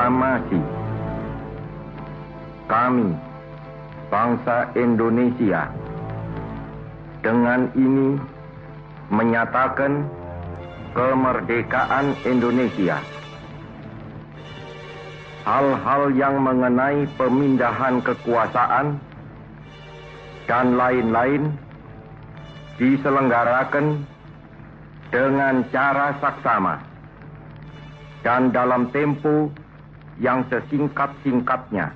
proklamasi. Kami, bangsa Indonesia, dengan ini menyatakan kemerdekaan Indonesia. Hal-hal yang mengenai pemindahan kekuasaan dan lain-lain diselenggarakan dengan cara saksama dan dalam tempo yang sesingkat-singkatnya.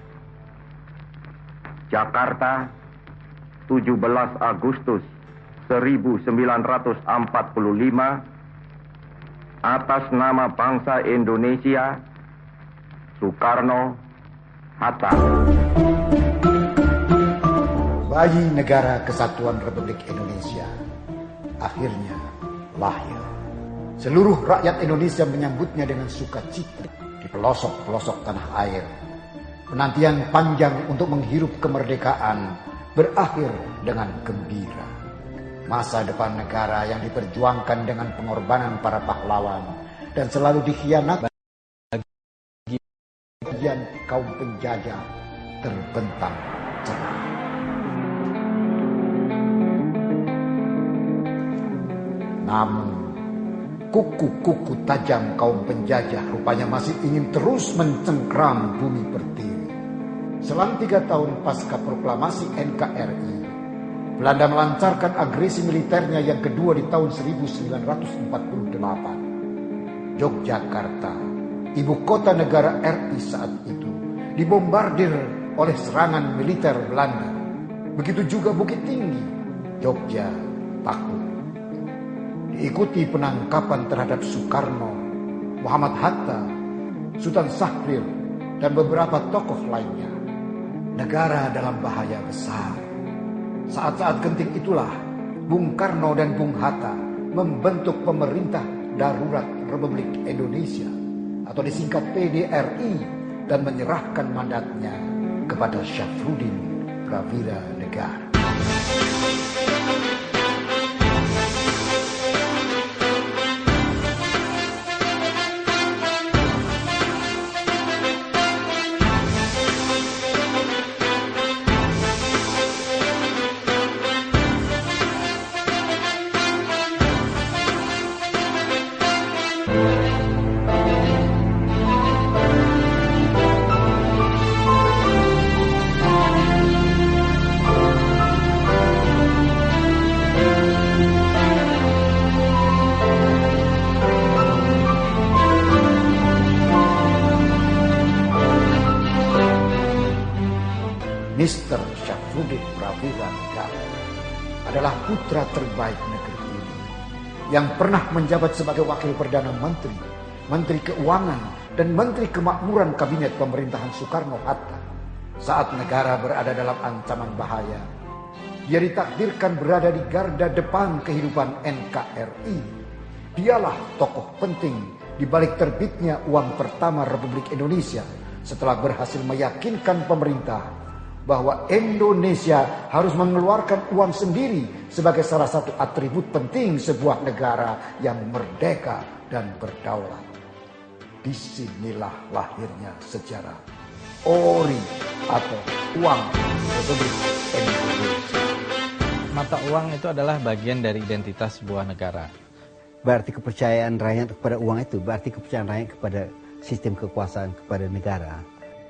Jakarta, 17 Agustus 1945, atas nama bangsa Indonesia, Soekarno Hatta. Bayi Negara Kesatuan Republik Indonesia akhirnya lahir. Seluruh rakyat Indonesia menyambutnya dengan sukacita di pelosok-pelosok tanah air. Penantian panjang untuk menghirup kemerdekaan berakhir dengan gembira. Masa depan negara yang diperjuangkan dengan pengorbanan para pahlawan dan selalu dikhianati bagian kaum penjajah terbentang cerah. Namun kuku-kuku tajam kaum penjajah rupanya masih ingin terus mencengkram bumi pertiwi. Selang 3 tahun pasca proklamasi NKRI, Belanda melancarkan agresi militernya yang kedua di tahun 1948. Yogyakarta, ibu kota negara RI saat itu, dibombardir oleh serangan militer Belanda. Begitu juga Bukit Tinggi, Jogja takut. Diikuti penangkapan terhadap Soekarno, Muhammad Hatta, Sultan Syahrir, dan beberapa tokoh lainnya. Negara dalam bahaya besar. Saat-saat genting itulah Bung Karno dan Bung Hatta membentuk Pemerintah Darurat Republik Indonesia atau disingkat PDRI dan menyerahkan mandatnya kepada Syafruddin Prawira Negara. Mr. Syafruddin Prawira Negara adalah putra terbaik negeri ini yang pernah menjabat sebagai Wakil Perdana Menteri, Menteri Keuangan, dan Menteri Kemakmuran Kabinet Pemerintahan Soekarno-Hatta. Saat negara berada dalam ancaman bahaya, dia ditakdirkan berada di garda depan kehidupan NKRI. Dialah tokoh penting di balik terbitnya uang pertama Republik Indonesia setelah berhasil meyakinkan pemerintah bahwa Indonesia harus mengeluarkan uang sendiri sebagai salah satu atribut penting sebuah negara yang merdeka dan berdaulat. Disinilah lahirnya sejarah ORI atau Uang Republik Indonesia. Mata uang itu adalah bagian dari identitas sebuah negara. Berarti kepercayaan rakyat kepada uang itu, berarti kepercayaan rakyat kepada sistem kekuasaan, kepada negara.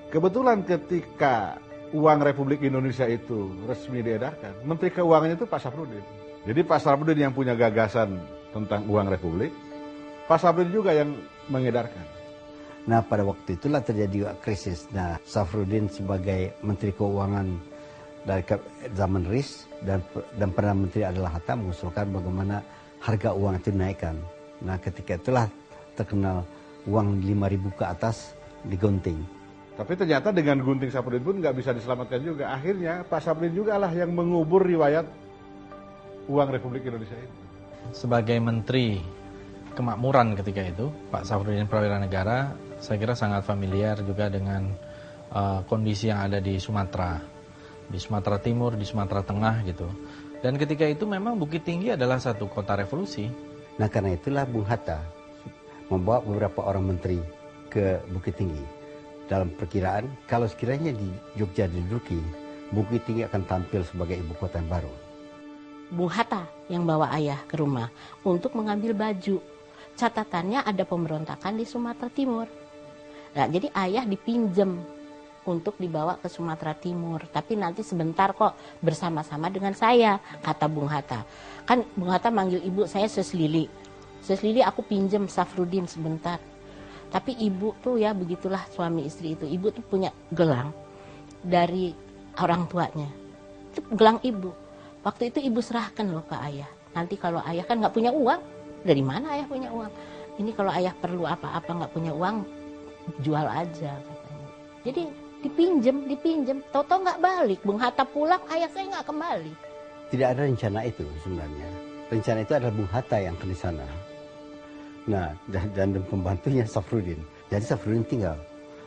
Kebetulan ketika uang Republik Indonesia itu resmi diedarkan, Menteri Keuangan itu Pak Syafruddin. Jadi Pak Syafruddin yang punya gagasan tentang uang Republik, Pak Syafruddin juga yang mengedarkan. Nah, pada waktu itulah terjadi krisis. Nah, Syafruddin sebagai Menteri Keuangan dari zaman RIS dan Perdana Menteri adalah Hatta mengusulkan bagaimana harga uang itu dinaikkan. Nah, ketika itulah terkenal uang 5.000 ke atas digunting. Tapi ternyata dengan gunting Syafruddin pun nggak bisa diselamatkan juga. Akhirnya Pak Syafruddin juga lah yang mengubur riwayat uang Republik Indonesia itu. Sebagai Menteri Kemakmuran ketika itu, Pak Syafruddin Prawira Negara, saya kira sangat familiar juga dengan kondisi yang ada di Sumatera Timur, di Sumatera Tengah gitu. Dan ketika itu memang Bukit Tinggi adalah satu kota revolusi. Nah, karena itulah Bung Hatta membawa beberapa orang menteri ke Bukit Tinggi. dalam perkiraan kalau sekiranya di Jogja diduduki, Bukit Tinggi akan tampil sebagai ibu kota yang baru. Bung Hatta yang bawa ayah ke rumah untuk mengambil baju. Catatannya ada pemberontakan di Sumatera Timur. Nah, jadi ayah dipinjem untuk dibawa ke Sumatera Timur. Tapi nanti sebentar kok bersama-sama dengan saya, kata Bung Hatta. Kan Bung Hatta manggil ibu saya Seslili. Seslili aku pinjem Safrudin sebentar. Tapi ibu tuh ya begitulah suami istri itu. Ibu tuh punya gelang dari orang tuanya. Itu gelang ibu. Waktu itu ibu serahkan loh ke ayah. Nanti kalau ayah kan nggak punya uang, dari mana ayah punya uang? Ini kalau ayah perlu apa-apa nggak punya uang, jual aja katanya. Jadi dipinjem, toto nggak balik. Bung Hatta pulang, ayah saya nggak kembali. Tidak ada rencana itu sebenarnya. Rencana itu adalah Bung Hatta yang ke sana. Nah, dan pembantunya Safrudin. Jadi Safrudin tinggal.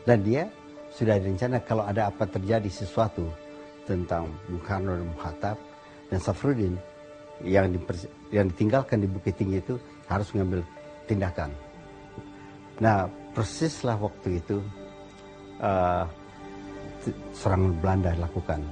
Dan dia sudah direncana kalau ada apa terjadi sesuatu tentang Bung Karno dan Bung Hatta, dan Safrudin yang ditinggalkan di Bukit Tinggi itu harus mengambil tindakan. Nah, persislah waktu itu serangan Belanda dilakukan.